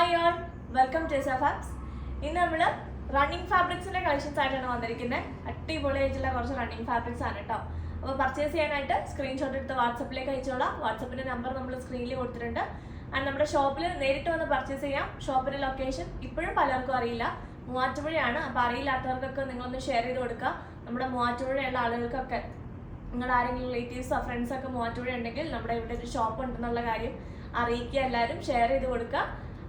Hi all, welcome to Fabs. ഇന്ന് നമ്മൾ running ഫാബ്രിക്സിന്റെ collections ആയിട്ടാണ് വന്നിരിക്കുന്നത്. അടിപൊളിയായിട്ടുള്ള കുറച്ച് റണ്ണിങ് ഫാബ്രിക്സ് ആണ് കേട്ടോ. അപ്പോൾ പർച്ചേസ് ചെയ്യാനായിട്ട് സ്ക്രീൻഷോട്ട് എടുത്ത് വാട്സപ്പിലേക്ക് അയച്ചോളാം. വാട്സപ്പിന്റെ നമ്പർ നമ്മൾ സ്ക്രീനിൽ കൊടുത്തിട്ടുണ്ട്. ആൻഡ് നമ്മുടെ ഷോപ്പിൽ നേരിട്ട് വന്ന് പർച്ചേസ് ചെയ്യാം. ഷോപ്പിന്റെ ലൊക്കേഷൻ ഇപ്പോഴും പലർക്കും അറിയില്ല, മൂവാറ്റുപുഴയാണ്. അപ്പോൾ അറിയില്ലാത്തവർക്കൊക്കെ നിങ്ങളൊന്ന് ഷെയർ ചെയ്ത് കൊടുക്കുക. നമ്മുടെ മൂവാറ്റുപുഴയുള്ള ആളുകൾക്കൊക്കെ നിങ്ങളുടെ ആരെങ്കിലും റിലേറ്റീവ്സോ ഫ്രണ്ട്സൊക്കെ മൂവാറ്റുപുഴ ഉണ്ടെങ്കിൽ നമ്മുടെ ഇവിടെ ഒരു ഷോപ്പ് ഉണ്ടെന്നുള്ള കാര്യം അറിയിക്കുക. എല്ലാവരും ഷെയർ ചെയ്ത് കൊടുക്കുക.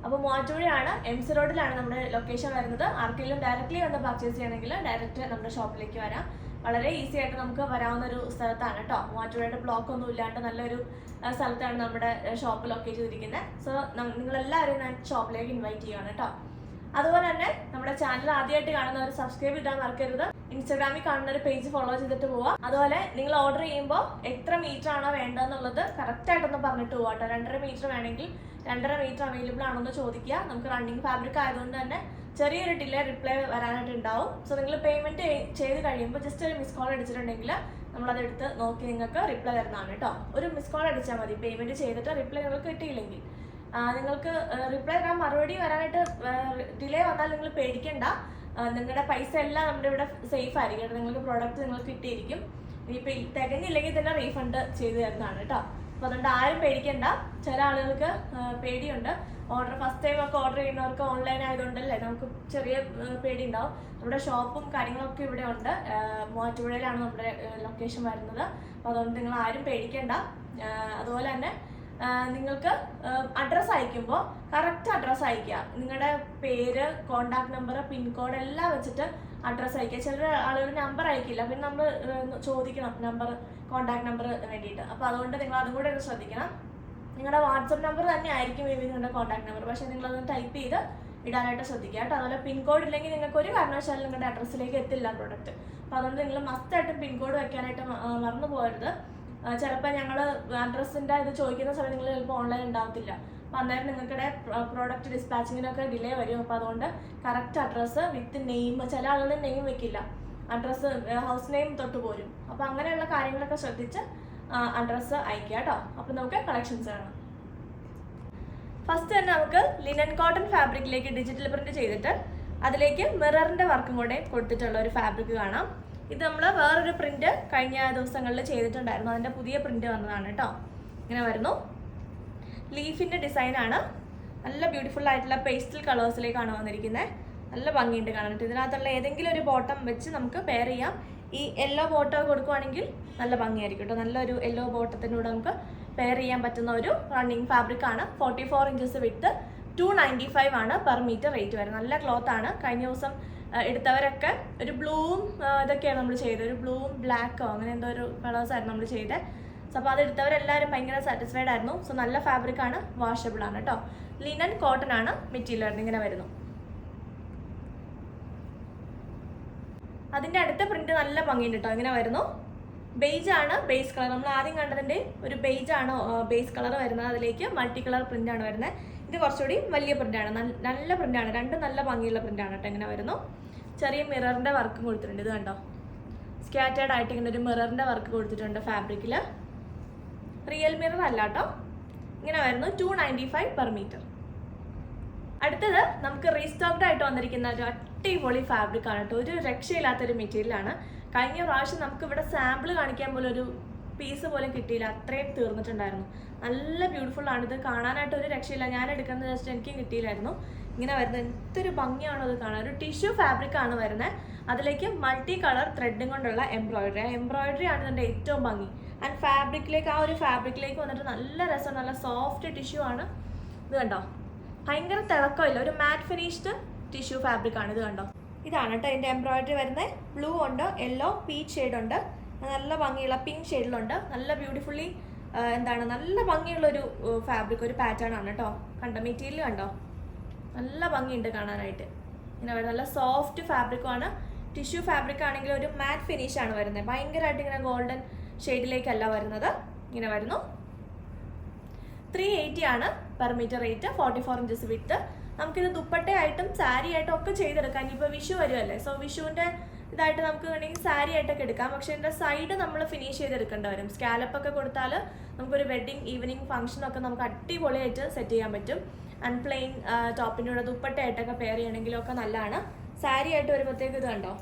അപ്പോൾ മൂവാറ്റുപുഴയാണ്, MC റോഡിലാണ് നമ്മുടെ ലൊക്കേഷൻ വരുന്നത്. ആർക്കെങ്കിലും ഡയറക്റ്റ്ലി വന്ന് പർച്ചേസ് ചെയ്യണമെങ്കിൽ ഡയറക്റ്റ് നമ്മുടെ ഷോപ്പിലേക്ക് വരാം. വളരെ ഈസി ആയിട്ട് നമുക്ക് വരാവുന്ന ഒരു സ്ഥലത്താണ് കേട്ടോ. മൂവാറ്റുപുഴയുടെ ബ്ലോക്ക് ഒന്നും ഇല്ലാണ്ട് നല്ലൊരു സ്ഥലത്താണ് നമ്മുടെ ഷോപ്പ് ലൊക്കേറ്റ് ചെയ്തിരിക്കുന്നത്. സോ നിങ്ങളെല്ലാവരും ഞാൻ ഷോപ്പിലേക്ക് ഇൻവൈറ്റ് ചെയ്യുകയാണ് കേട്ടോ. അതുപോലെ തന്നെ നമ്മുടെ ചാനൽ ആദ്യമായിട്ട് കാണുന്നവർ സബ്സ്ക്രൈബ് ചെയ്താൽ മറക്കരുത്. ഇൻസ്റ്റാഗ്രാമിൽ കാണുന്ന ഒരു പേജ് ഫോളോ ചെയ്തിട്ട് പോവാം. അതുപോലെ നിങ്ങൾ ഓർഡർ ചെയ്യുമ്പോൾ എത്ര മീറ്റർ ആണോ വേണ്ടതെന്നുള്ളത് കറക്റ്റായിട്ടൊന്ന് പറഞ്ഞിട്ട് പോവാം കേട്ടോ. 2.5 മീറ്റർ വേണമെങ്കിൽ 2.5 മീറ്റർ അവൈലബിൾ ആണെന്ന് ചോദിക്കുക. നമുക്ക് റണ്ണിങ് ഫാബ്രിക് ആയതുകൊണ്ട് തന്നെ ചെറിയൊരു ഡിലേ റിപ്ലൈ വരാനായിട്ട് ഉണ്ടാവും. സോ നിങ്ങൾ പേയ്മെന്റ് ചെയ്ത് കഴിയുമ്പോൾ ജസ്റ്റ് ഒരു മിസ് കോൾ അടിച്ചിട്ടുണ്ടെങ്കിൽ നമ്മളതെടുത്ത് നോക്കി നിങ്ങൾക്ക് റിപ്ലൈ തരുന്നതാണ് കേട്ടോ. ഒരു മിസ് കോൾ അടിച്ചാൽ മതി. പേയ്മെന്റ് ചെയ്തിട്ട് റിപ്ലൈ നിങ്ങൾക്ക് കിട്ടിയില്ലെങ്കിൽ നിങ്ങൾക്ക് റിപ്ലൈ തരാൻ മറുപടി വരാനായിട്ട് ഡിലേ വന്നാൽ നിങ്ങൾ പേടിക്കണ്ട. നിങ്ങളുടെ പൈസ എല്ലാം നമ്മുടെ ഇവിടെ സേഫ് ആയിരിക്കും. നിങ്ങൾക്ക് പ്രോഡക്റ്റ് നിങ്ങൾക്ക് കിട്ടിയിരിക്കും. ഇനിയിപ്പോൾ തികഞ്ഞില്ലെങ്കിൽ തന്നെ റീഫണ്ട് ചെയ്ത് തരുന്നതാണ് കേട്ടോ. അപ്പോൾ അതുകൊണ്ട് ആരും പേടിക്കണ്ട. ചില ആളുകൾക്ക് പേടിയുണ്ട്. ഫസ്റ്റ് ടൈം ഒക്കെ ഓർഡർ ചെയ്യുന്നവർക്ക് ഓൺലൈൻ ആയതുകൊണ്ടല്ലേ നമുക്ക് ചെറിയ പേടി ഉണ്ടാവും. നമ്മുടെ ഷോപ്പും കാര്യങ്ങളൊക്കെ ഇവിടെ ഉണ്ട്. മൂവാറ്റുപുഴയിലാണ് നമ്മുടെ ലൊക്കേഷൻ വരുന്നത്. അപ്പോൾ അതുകൊണ്ട് നിങ്ങൾ ആരും പേടിക്കണ്ട. അതുപോലെ തന്നെ നിങ്ങൾക്ക് അഡ്രസ്സ് അയക്കുമ്പോൾ കറക്റ്റ് അഡ്രസ്സ് അയക്കുക. നിങ്ങളുടെ പേര്, കോണ്ടാക്ട് നമ്പർ, പിൻകോഡ് എല്ലാം വെച്ചിട്ട് അഡ്രസ്സ് അയക്കുക. ചില ആളുകൾ നമ്പർ അയക്കില്ല, പിന്നെ നമ്മൾ ചോദിക്കണം നമ്പർ, കോണ്ടാക്ട് നമ്പർ വേണ്ടിയിട്ട്. അപ്പോൾ അതുകൊണ്ട് നിങ്ങൾ അതും കൂടെ ഒന്ന് ശ്രദ്ധിക്കണം. നിങ്ങളുടെ വാട്സപ്പ് നമ്പർ തന്നെ ആയിരിക്കും നിങ്ങളുടെ കോണ്ടാക്ട് നമ്പർ, പക്ഷേ നിങ്ങളത് ടൈപ്പ് ചെയ്ത് ഇടാനായിട്ട് ശ്രദ്ധിക്കുക കേട്ടോ. അതുപോലെ പിൻകോഡ് ഇല്ലെങ്കിൽ നിങ്ങൾക്ക് ഒരു കാരണവശാലും നിങ്ങളുടെ അഡ്രസ്സിലേക്ക് എത്തില്ല പ്രോഡക്റ്റ്. അപ്പോൾ അതുകൊണ്ട് നിങ്ങൾ മസ്റ്റായിട്ടും പിൻകോഡ് വെക്കാനായിട്ട് മറന്നു പോകരുത്. ചിലപ്പോൾ ഞങ്ങൾ അഡ്രസ്സിൻ്റെ ഇത് ചോദിക്കുന്ന സമയം നിങ്ങൾ ചിലപ്പോൾ ഓൺലൈൻ ഉണ്ടാവത്തില്ല. അപ്പോൾ അന്നേരം നിങ്ങൾക്കിടെ പ്രോഡക്റ്റ് ഡിസ്പാച്ചിങ്ങിനൊക്കെ ഡിലേ വരും. അപ്പോൾ അതുകൊണ്ട് കറക്റ്റ് അഡ്രസ്സ് വിത്ത് നെയിം, ചില ആളുകൾ നെയിം വെക്കില്ല, അഡ്രസ്സ് ഹൗസ് നെയിം തൊട്ട് പോരും. അപ്പോൾ അങ്ങനെയുള്ള കാര്യങ്ങളൊക്കെ ശ്രദ്ധിച്ച് അഡ്രസ്സ് അയക്കുക കേട്ടോ. അപ്പോൾ നമുക്ക് കളക്ഷൻസ് കാണാം. ഫസ്റ്റ് തന്നെ നമുക്ക് ലിനൻ കോട്ടൺ ഫാബ്രിക്കിലേക്ക് ഡിജിറ്റൽ പ്രിന്റ് ചെയ്തിട്ട് അതിലേക്ക് മിററിൻ്റെ വർക്കും കൂടെ കൊടുത്തിട്ടുള്ള ഒരു ഫാബ്രിക് കാണാം. ഇത് നമ്മൾ വേറൊരു പ്രിന്റ് കഴിഞ്ഞ ദിവസങ്ങളിൽ ചെയ്തിട്ടുണ്ടായിരുന്നു. അതിൻ്റെ പുതിയ പ്രിന്റ് വന്നതാണ് കേട്ടോ. ഇങ്ങനെ വരുന്നു. ലീഫിൻ്റെ ഡിസൈനാണ്. നല്ല ബ്യൂട്ടിഫുൾ ആയിട്ടുള്ള പേസ്റ്റൽ കളേഴ്സിലേക്കാണ് വന്നിരിക്കുന്നത്. നല്ല ഭംഗിയുണ്ട് കാണാനായിട്ട്. ഇതിനകത്തുള്ള ഏതെങ്കിലും ഒരു ബോട്ടം വെച്ച് നമുക്ക് പെയർ ചെയ്യാം. ഈ യെല്ലോ ബോട്ടം കൊടുക്കുവാണെങ്കിൽ നല്ല ഭംഗിയായിരിക്കും കേട്ടോ. നല്ലൊരു യെല്ലോ ബോട്ടത്തിനൂടെ നമുക്ക് പെയർ ചെയ്യാൻ പറ്റുന്ന ഒരു റണ്ണിങ് ഫാബ്രിക് ആണ്. 44 ഇഞ്ചസ് വിത്ത് 295 ആണ് പെർ മീറ്റർ റേറ്റ് വരുന്നത്. നല്ല ക്ലോത്ത് ആണ്. കഴിഞ്ഞ ദിവസം എടുത്തവരൊക്കെ ഒരു ബ്ലൂവും ഇതൊക്കെയാണ് നമ്മൾ ചെയ്തത്. ഒരു ബ്ലൂവും ബ്ലാക്കോ അങ്ങനെ എന്തോ ഒരു കളേഴ്സായിരുന്നു നമ്മൾ ചെയ്തത്. സോ അപ്പോൾ അത് എടുത്തവരെല്ലാവരും ഭയങ്കര സാറ്റിസ്ഫൈഡ് ആയിരുന്നു. സോ നല്ല ഫാബ്രിക് ആണ്, വാഷബിൾ ആണ് കേട്ടോ. ലിനൻ കോട്ടൺ ആണ് മെറ്റീരിയൽ വരുന്നത്. ഇങ്ങനെ വരുന്നു. അതിൻ്റെ അടുത്ത പ്രിന്റ് നല്ല ഭംഗിയുണ്ട് കേട്ടോ. ഇങ്ങനെ വരുന്നു. ബേജ് ആണ് ബേസ് കളർ. നമ്മൾ ആദ്യം കണ്ടതിൻ്റെ ഒരു ബേജ് ആണ് ബേസ് കളർ വരുന്നത്. അതിലേക്ക് മൾട്ടി കളർ പ്രിന്റ് ആണ് വരുന്നത്. ഇത് കുറച്ചുകൂടി വലിയ പ്രിന്റാണ്, നല്ല പ്രിന്റാണ്. രണ്ടും നല്ല ഭംഗിയുള്ള പ്രിന്റാണ് കേട്ടോ. ഇങ്ങനെ വരുന്നു. ചെറിയ മിററിൻ്റെ വർക്കും കൊടുത്തിട്ടുണ്ട്. ഇത് കണ്ടോ, സ്കാറ്റേർഡ് ആയിട്ട് ഇങ്ങനെ ഒരു മിററിൻ്റെ വർക്ക് കൊടുത്തിട്ടുണ്ട് ഫാബ്രിക്കിൽ. റിയൽ മിറർ അല്ല കേട്ടോ. ഇങ്ങനെ വരുന്നു. 295 പെർ മീറ്റർ. അടുത്തത് നമുക്ക് റീസ്റ്റോക്ഡ് ആയിട്ട് വന്നിരിക്കുന്ന ഒരു അടിപൊളി ഫാബ്രിക് ആണ് കേട്ടോ. ഒരു രക്ഷയില്ലാത്തൊരു മെറ്റീരിയലാണ്. കഴിഞ്ഞ പ്രാവശ്യം നമുക്ക് ഇവിടെ സാമ്പിൾ കാണിക്കാൻ പോലും ഒരു പീസ് പോലും കിട്ടിയില്ല, അത്രയും തീർന്നിട്ടുണ്ടായിരുന്നു. നല്ല ബ്യൂട്ടിഫുൾ ആണ്. ഇത് കാണാനായിട്ട് ഒരു രക്ഷയില്ല. ഞാൻ എടുക്കുന്നത് ജസ്റ്റ് എനിക്കും കിട്ടിയില്ലായിരുന്നു. ഇങ്ങനെ വരുന്നത് എന്തൊരു ഭംഗിയാണോ അത് കാണാൻ. ഒരു ടിഷ്യൂ ഫാബ്രിക് ആണ് വരുന്നത്. അതിലേക്ക് മൾട്ടി കളർ ത്രെഡും കൊണ്ടുള്ള എംബ്രോയിഡറി. ആ എംബ്രോയിഡറി ആണ് ഇതിൻ്റെ ഏറ്റവും ഭംഗി. ആൻഡ് ഫാബ്രിക്കിലേക്ക്, ആ ഒരു ഫാബ്രിക്കിലേക്ക് വന്നിട്ട് നല്ല രസം, നല്ല സോഫ്റ്റ് ടിഷ്യൂ ആണ്. ഇത് കണ്ടോ, ഭയങ്കര തിളക്കമില്ല. ഒരു മാറ്റ് ഫിനിഷ്ഡ് ടിഷ്യൂ ഫാബ്രിക് ആണ്. ഇത് കണ്ടോ, ഇതാണ് കേട്ടോ ഇതിൻ്റെ എംബ്രോയിഡറി വരുന്നത്. ബ്ലൂ ഉണ്ട്, യെല്ലോ, പീച്ച് ഷെയ്ഡ് ഉണ്ട്, നല്ല ഭംഗിയുള്ള പിങ്ക് ഷെയ്ഡിലുണ്ട്. നല്ല ബ്യൂട്ടിഫുള്ളി നല്ല ഭംഗിയുള്ളൊരു ഫാബ്രിക്, ഒരു പാറ്റേൺ ആണ് കേട്ടോ. കണ്ടോ മെറ്റീരിയൽ കണ്ടോ, നല്ല ഭംഗിയുണ്ട് കാണാനായിട്ട്. ഇങ്ങനെ നല്ല സോഫ്റ്റ് ഫാബ്രിക്കുമാണ്. ടിഷ്യൂ ഫാബ്രിക് ആണെങ്കിൽ ഒരു മാറ്റ് ഫിനിഷ് ആണ് വരുന്നത്. ഭയങ്കരമായിട്ട് ഇങ്ങനെ ഗോൾഡൻ ഷെയ്ഡിലേക്കല്ല വരുന്നത്. ഇങ്ങനെ വരുന്നു. 380 ആണ് പെർ മീറ്റർ റേറ്റ്. 44 ഇഞ്ചസ് വിത്ത്. നമുക്കിത് ദുപ്പട്ടയായിട്ടും സാരി ആയിട്ടും ഒക്കെ ചെയ്തെടുക്കാം. ഇനിയിപ്പോൾ വിഷു വരുമല്ലേ, സോ വിഷുവിൻ്റെ ഇതായിട്ട് നമുക്ക് വേണമെങ്കിൽ സാരി ആയിട്ടൊക്കെ എടുക്കാം. പക്ഷേ ഇതിൻ്റെ സൈഡ് നമ്മൾ ഫിനിഷ് ചെയ്തെടുക്കേണ്ടി വരും. സ്കാലപ്പൊക്കെ കൊടുത്താൽ നമുക്കൊരു വെഡിങ് ഈവനിങ് ഫംഗ്ഷനൊക്കെ നമുക്ക് അടിപൊളിയായിട്ട് സെറ്റ് ചെയ്യാൻ പറ്റും. ആൻഡ് പ്ലെയിൻ ടോപ്പിൻ്റെ കൂടെ ദുപ്പട്ടയായിട്ടൊക്കെ പെയർ ചെയ്യണമെങ്കിലും ഒക്കെ നല്ലതാണ്. സാരി ആയിട്ട് വരുമ്പോഴത്തേക്ക് ഇത് കണ്ടോ,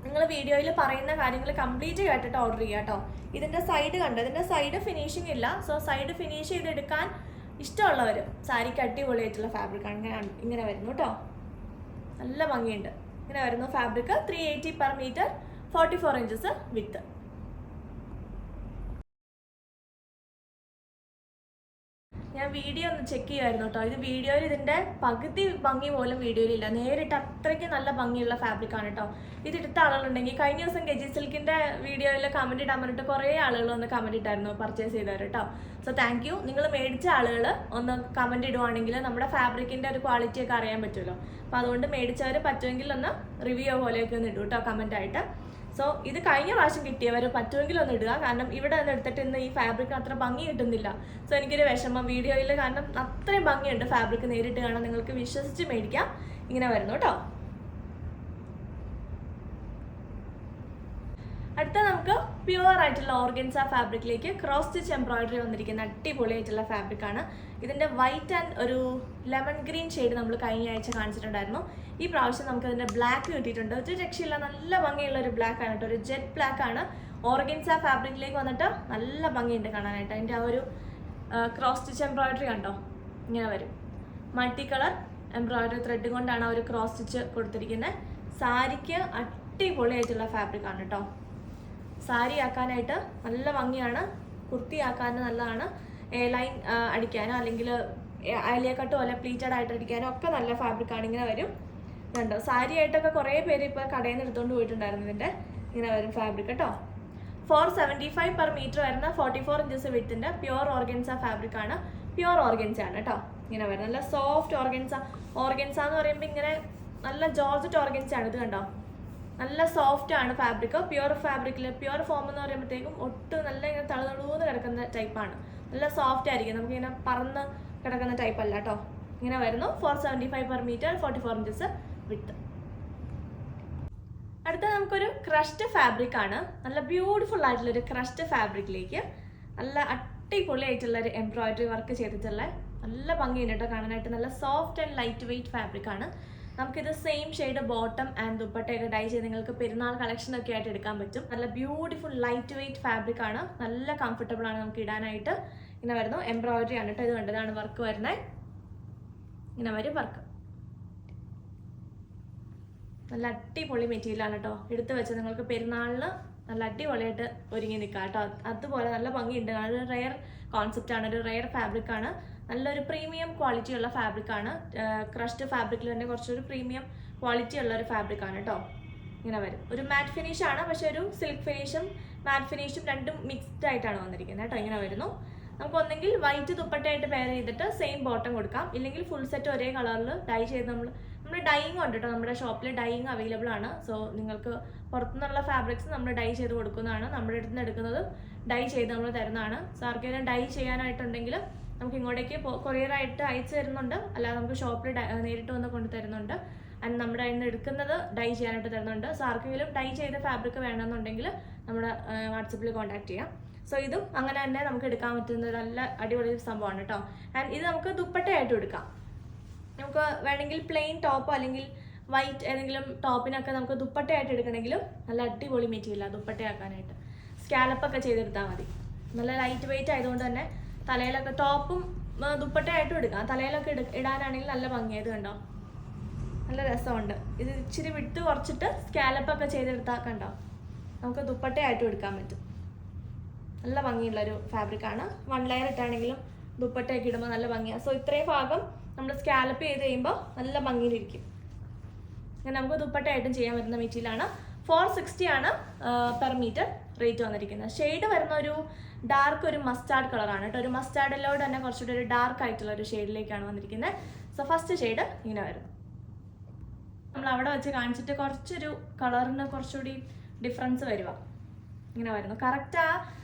നിങ്ങൾ വീഡിയോയിൽ പറയുന്ന കാര്യങ്ങൾ കംപ്ലീറ്റ് കേട്ടിട്ട് ഓർഡർ ചെയ്യുക കേട്ടോ. ഇതിൻ്റെ സൈഡ് കണ്ടോ, ഇതിൻ്റെ സൈഡ് ഫിനിഷിംഗ് ഇല്ല. സോ സൈഡ് ഫിനിഷ് ചെയ്തെടുക്കാൻ ഇഷ്ടമുള്ളവർ സാരിക്ക് അടിപൊളിയായിട്ടുള്ള ഫാബ്രിക്കാണ്. ഇങ്ങനെ വരുന്നു കേട്ടോ, നല്ല ഭംഗിയുണ്ട്. ഇങ്ങനെ വരുന്നു ഫാബ്രിക്. 380 per meter, 44 inches വിത്ത്. ഞാൻ വീഡിയോ ഒന്ന് ചെക്ക് ചെയ്യുമായിരുന്നു കേട്ടോ. ഇത് വീഡിയോയിൽ ഇതിൻ്റെ പകുതി ഭംഗി പോലും വീഡിയോയിലില്ല. നേരിട്ട് അത്രയ്ക്ക് നല്ല ഭംഗിയുള്ള ഫാബ്രിക്കാണ് കേട്ടോ. ഇതിടുത്ത ആളുകളുണ്ടെങ്കിൽ കഴിഞ്ഞ ദിവസം ഗജി സിൽക്കിൻ്റെ വീഡിയോയിൽ കമൻറ്റ് ഇടാൻ പറഞ്ഞിട്ട് കുറേ ആളുകൾ ഒന്ന് കമൻറ്റ് ഇട്ടായിരുന്നു പർച്ചേസ് ചെയ്തവർ കേട്ടോ. So thank you. നിങ്ങൾ മേടിച്ച ആളുകൾ ഒന്ന് കമൻറ്റ് ഇടുവാണെങ്കിൽ നമ്മുടെ ഫാബ്രിക്കിൻ്റെ ഒരു ക്വാളിറ്റി ഒക്കെ അറിയാൻ പറ്റുമല്ലോ. അപ്പോൾ അതുകൊണ്ട് മേടിച്ചവർ പറ്റുമെങ്കിൽ ഒന്ന് റിവ്യൂ പോലെയൊക്കെ ഒന്ന് ഇടും കേട്ടോ കമൻറ്റായിട്ട്. സോ ഇത് കഴിഞ്ഞ പ്രാവശ്യം കിട്ടിയവർ പറ്റുമെങ്കിൽ ഒന്ന് ഇടുക. കാരണം ഇവിടെ നിന്ന് എടുത്തിട്ട് ഇന്ന് ഈ ഫാബ്രിക് അത്ര ഭംഗി കിട്ടുന്നില്ല. സോ എനിക്കൊരു വിഷമം വീഡിയോയിൽ, കാരണം അത്രയും ഭംഗിയുണ്ട് ഫാബ്രിക്. നേരിട്ട് കാണാൻ നിങ്ങൾക്ക് വിശ്വസിച്ച് മേടിക്കാം. ഇങ്ങനെ വരുന്നു കേട്ടോ. അടുത്ത നമുക്ക് പ്യുവർ ആയിട്ടുള്ള ഓർഗൻസ ഫാബ്രിക്കിലേക്ക് ക്രോസ് സ്റ്റിച്ച് എംബ്രോയിഡറി വന്നിരിക്കുന്ന അടിപൊളിയായിട്ടുള്ള ഫാബ്രിക്കാണ്. ഇതിൻ്റെ വൈറ്റ് ആൻഡ് ഒരു ലെമൺ ഗ്രീൻ ഷെയ്ഡ് നമ്മൾ കഴിഞ്ഞ ആഴ്ച കാണിച്ചിട്ടുണ്ടായിരുന്നു. ഈ പ്രാവശ്യം നമുക്ക് അതിൻ്റെ ബ്ലാക്ക് കിട്ടിയിട്ടുണ്ട്. ഒരു രക്ഷയില്ല, നല്ല ഭംഗിയുള്ള ഒരു ബ്ലാക്ക് ആണ് കേട്ടോ. ഒരു ജെറ്റ് ബ്ലാക്ക് ആണ്. ഓർഗൻസ ഫാബ്രിക്കിലേക്ക് വന്നിട്ട് നല്ല ഭംഗിയുണ്ട് കാണാനായിട്ട്. അതിൻ്റെ ആ ഒരു ക്രോസ് സ്റ്റിച്ച് എംബ്രോയിഡറി കണ്ടോ, ഇങ്ങനെ വരും. മൾട്ടി കളർ എംബ്രോയിഡറി ത്രെഡ് കൊണ്ടാണ് ആ ഒരു ക്രോസ് സ്റ്റിച്ച് കൊടുത്തിരിക്കുന്നത്. സാരിക്ക് അടിപൊളിയായിട്ടുള്ള ഫാബ്രിക്കാണ് കേട്ടോ. സാരി ആക്കാനായിട്ട് നല്ല ഭംഗിയാണ്, കുർത്തി ആക്കാൻ നല്ലതാണ്. എ ലൈൻ അടിക്കാനോ അല്ലെങ്കിൽ അയലിയക്കട്ടോ അല്ലെ പ്ലീറ്റഡ് ആയിട്ട് അടിക്കാനോ ഒക്കെ നല്ല ഫാബ്രിക്കാണ്. ഇങ്ങനെ വരും കണ്ടോ. സാരി ആയിട്ടൊക്കെ കുറേ പേര് ഇപ്പോൾ കടയിൽ നിന്ന് എടുത്തുകൊണ്ട് പോയിട്ടുണ്ടായിരുന്നു. ഇതിൻ്റെ ഇങ്ങനെ വരും ഫാബ്രിക് കേട്ടോ. 475 per meter വരുന്ന 44 inches വിത്തിൻ്റെ പ്യുവർ ഓർഗൻസ ഫാബ്രിക്കാണ്. പ്യുവർ ഓർഗൻസ ആണ് കേട്ടോ. ഇങ്ങനെ വരും നല്ല സോഫ്റ്റ് ഓർഗൻസ. ഓർഗൻസ എന്ന് പറയുമ്പോൾ ഇങ്ങനെ നല്ല ജോർജറ്റ് ഓർഗൻസ ആണ്. ഇത് കണ്ടോ, നല്ല സോഫ്റ്റ് ആണ് ഫാബ്രിക്. പ്യുവർ ഫാബ്രിക്കിൽ പ്യുവർ ഫോം എന്ന് പറയുമ്പോഴത്തേക്കും ഒട്ട് നല്ല ഇങ്ങനെ തളതളൂന്ന് കിടക്കുന്ന ടൈപ്പാണ്. നല്ല സോഫ്റ്റ് ആയിരിക്കും, നമുക്കിങ്ങനെ പറന്ന് കിടക്കുന്ന ടൈപ്പ് അല്ല കേട്ടോ. ഇങ്ങനെ വരുന്നു. 475 per meter, 44 inches വിത്ത്. അടുത്ത നമുക്കൊരു ക്രഷ്ഡ് ഫാബ്രിക് ആണ്. നല്ല ബ്യൂട്ടിഫുൾ ആയിട്ടുള്ളൊരു ക്രഷ്ഡ് ഫാബ്രിക്കിലേക്ക് നല്ല അടിപൊളിയായിട്ടുള്ള ഒരു എംബ്രോയിഡറി വർക്ക് ചെയ്തിട്ടുള്ള നല്ല ഭംഗിയുണ്ട് കേട്ടോ കാണാനായിട്ട്. നല്ല സോഫ്റ്റ് ആൻഡ് ലൈറ്റ് വെയ്റ്റ് ഫാബ്രിക്കാണ്. നമുക്കിത് സെയിം ഷെയ്ഡ് ബോട്ടം ആൻഡ് ദുപ്പട്ടയൊക്കെ ഡൈ ചെയ്ത് നിങ്ങൾക്ക് പെരുന്നാൾ കളക്ഷൻ ഒക്കെ ആയിട്ട് എടുക്കാൻ പറ്റും. നല്ല ബ്യൂട്ടിഫുൾ ലൈറ്റ് വെയ്റ്റ് ഫാബ്രിക് ആണ്. നല്ല കംഫർട്ടബിൾ ആണ് നമുക്ക് ഇടാനായിട്ട്. ഇങ്ങനെ വരുന്നു. എംബ്രോയിഡറി ആണ് കേട്ടോ. ഇത് കണ്ടതാണ് വർക്ക് വരുന്നത്. ഇങ്ങനെ വരും വർക്ക്. നല്ല അടിപൊളി മെറ്റീരിയലാണ് കേട്ടോ. എടുത്ത് വെച്ച് നിങ്ങൾക്ക് പെരുന്നാളിന് നല്ല അടിപൊളിയായിട്ട് ഒരുങ്ങി നിൽക്കാം കേട്ടോ. അതുപോലെ നല്ല ഭംഗിയുണ്ട്. അത് റെയർ കോൺസെപ്റ്റ് ആണ്, ഒരു റെയർ ഫാബ്രിക് ആണ്. നല്ലൊരു പ്രീമിയം ക്വാളിറ്റി ഉള്ള ഫാബ്രിക് ആണ്. ക്രഷ്ഡ് ഫാബ്രിക്കിൽ തന്നെ കുറച്ചൊരു പ്രീമിയം ക്വാളിറ്റി ഉള്ള ഒരു ഫാബ്രിക് ആണ് കേട്ടോ. ഇങ്ങനെ വരും. ഒരു മാറ്റ് ഫിനിഷ് ആണ്, പക്ഷെ ഒരു സിൽക്ക് ഫിനിഷും മാറ്റ് ഫിനിഷും രണ്ടും മിക്സ്ഡ് ആയിട്ടാണ് വന്നിരിക്കുന്നത് കേട്ടോ. ഇങ്ങനെ വരുന്നു. നമുക്ക് ഒന്നെങ്കിൽ വൈറ്റ് ദുപ്പട്ടയായിട്ട് പെയർ ചെയ്തിട്ട് സെയിം ബോട്ടം കൊടുക്കാം, ഇല്ലെങ്കിൽ ഫുൾ സെറ്റ് ഒരേ കളറിൽ ഡൈ ചെയ്ത് നമ്മൾ ഡൈയിങ് ഉണ്ട് കേട്ടോ. നമ്മുടെ ഷോപ്പിൽ ഡൈയിങ് അവൈലബിൾ ആണ്. സോ നിങ്ങൾക്ക് പുറത്തുനിന്നുള്ള ഫാബ്രിക്സ് നമ്മൾ ഡൈ ചെയ്ത് കൊടുക്കുന്നതാണ്. നമ്മുടെ അടുത്ത് നിന്ന് എടുക്കുന്നത് ഡൈ ചെയ്ത് നമ്മൾ തരുന്നതാണ്. സോ ആർക്കെങ്കിലും ഡൈ ചെയ്യാനായിട്ടുണ്ടെങ്കിൽ നമുക്ക് ഇങ്ങോട്ടേക്ക് കൊറിയറായിട്ട് അയച്ചു തരുന്നുണ്ട്, അല്ലാതെ നമുക്ക് ഷോപ്പിൽ നേരിട്ട് വന്ന് കൊണ്ട് തരുന്നുണ്ട്. ആൻഡ് നമ്മുടെ അതിൽ നിന്ന് എടുക്കുന്നത് ഡൈ ചെയ്യാനായിട്ട് തരുന്നുണ്ട്. സോ ആർക്കെങ്കിലും ഡൈ ചെയ്ത ഫാബ്രിക് വേണമെന്നുണ്ടെങ്കിൽ നമ്മുടെ വാട്സപ്പിൽ കോൺടാക്ട് ചെയ്യാം. സോ ഇതും അങ്ങനെ തന്നെ നമുക്ക് എടുക്കാൻ പറ്റുന്ന ഒരു നല്ല അടിപൊളി സംഭവമാണ് കേട്ടോ. ആൻഡ് ഇത് നമുക്ക് ദുപ്പട്ടയായിട്ടും എടുക്കാം. നമുക്ക് വേണമെങ്കിൽ പ്ലെയിൻ ടോപ്പോ അല്ലെങ്കിൽ വൈറ്റ് ഏതെങ്കിലും ടോപ്പിനൊക്കെ നമുക്ക് ദുപ്പട്ടയായിട്ട് എടുക്കണമെങ്കിലും നല്ല അടിപൊളി മെറ്റീരിയലാണ് ദുപ്പട്ടയാക്കാനായിട്ട്. സ്കാലപ്പൊക്കെ ചെയ്തെടുത്താൽ മതി. നല്ല ലൈറ്റ് വെയിറ്റ് ആയതുകൊണ്ട് തന്നെ തലയിലൊക്കെ ടോപ്പും ദുപ്പട്ടയായിട്ടും എടുക്കാം. തലയിലൊക്കെ ഇടാനാണെങ്കിൽ നല്ല ഭംഗിയായത് കണ്ടോ, നല്ല രസമുണ്ട്. ഇത് ഇച്ചിരി വിട്ട് കുറച്ചിട്ട് സ്കാലപ്പൊക്കെ ചെയ്തെടുത്താൽ കണ്ടോ നമുക്ക് ദുപ്പട്ടയായിട്ടും എടുക്കാൻ പറ്റും. നല്ല ഭംഗിയുള്ളൊരു ഫാബ്രിക്കാണ്. 1 ലെയർ ഇട്ടാണെങ്കിലും ദുപ്പട്ടയൊക്കെ ഇടുമ്പോൾ നല്ല ഭംഗിയാണ്. സോ ഇത്രയും ഭാഗം നമ്മൾ സ്കാലപ്പ് ചെയ്ത് കഴിയുമ്പോൾ നല്ല ഭംഗിയിലിരിക്കും. അങ്ങനെ നമുക്ക് ദുപ്പട്ടയായിട്ടും ചെയ്യാൻ പറ്റുന്ന മെറ്റീരിയലാണ്. 460 ആണ് പെർ മീറ്റർ റേറ്റ് വന്നിരിക്കുന്നത്. ഷെയ്ഡ് വരുന്ന ഒരു ഡാർക്ക് ഒരു മസ്റ്റാർഡ് കളറാണ് കേട്ടോ. ഒരു മസ്റ്റാർഡിലോട് തന്നെ കുറച്ചുകൂടി ഒരു ഡാർക്ക് ആയിട്ടുള്ള ഒരു ഷെയ്ഡിലേക്കാണ് വന്നിരിക്കുന്നത്. സോ ഫസ്റ്റ് ഷെയ്ഡ് ഇങ്ങനെ വരും. നമ്മൾ അവിടെ വെച്ച് കാണിച്ചിട്ട് കുറച്ചൊരു കളറിന് കുറച്ചുകൂടി ഡിഫറൻസ് വരുക. ഇങ്ങനെ വരുന്നു. കറക്റ്റ് ആ